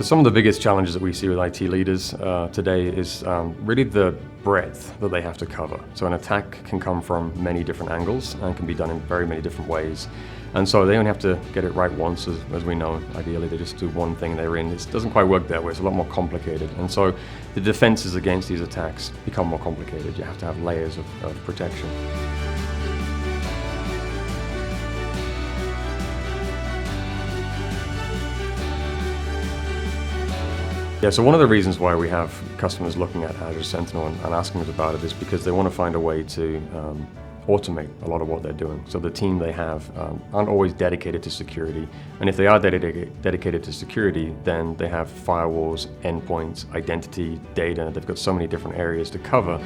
Some of the biggest challenges that we see with IT leaders today is really the breadth that they have to cover. So an attack can come from many different angles and can be done in very many different ways. And so they only have to get it right once, as we know. Ideally, they just do one thing they're in. It doesn't quite work that way. It's a lot more complicated. And so the defenses against these attacks become more complicated. You have to have layers of protection. Yeah, so one of the reasons why we have customers looking at Azure Sentinel and asking us about it is because they want to find a way to automate a lot of what they're doing. So the team they have aren't always dedicated to security, and if they are dedicated to security, then they have firewalls, endpoints, identity, data. They've got so many different areas to cover.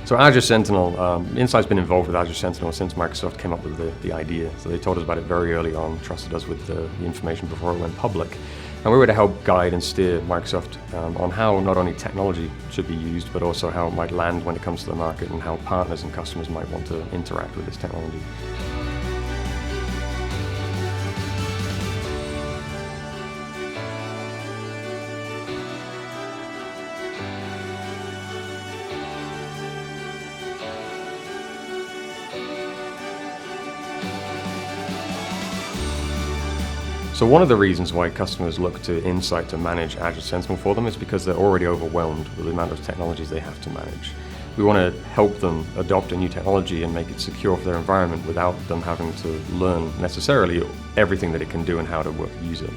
So Azure Sentinel, Insight's been involved with Azure Sentinel since Microsoft came up with the idea. So they told us about it very early on, trusted us with the information before it went public. And we were to help guide and steer Microsoft on how not only technology should be used, but also how it might land when it comes to the market and how partners and customers might want to interact with this technology. So one of the reasons why customers look to Insight to manage Azure Sentinel for them is because they're already overwhelmed with the amount of technologies they have to manage. We want to help them adopt a new technology and make it secure for their environment without them having to learn necessarily everything that it can do and how to use it.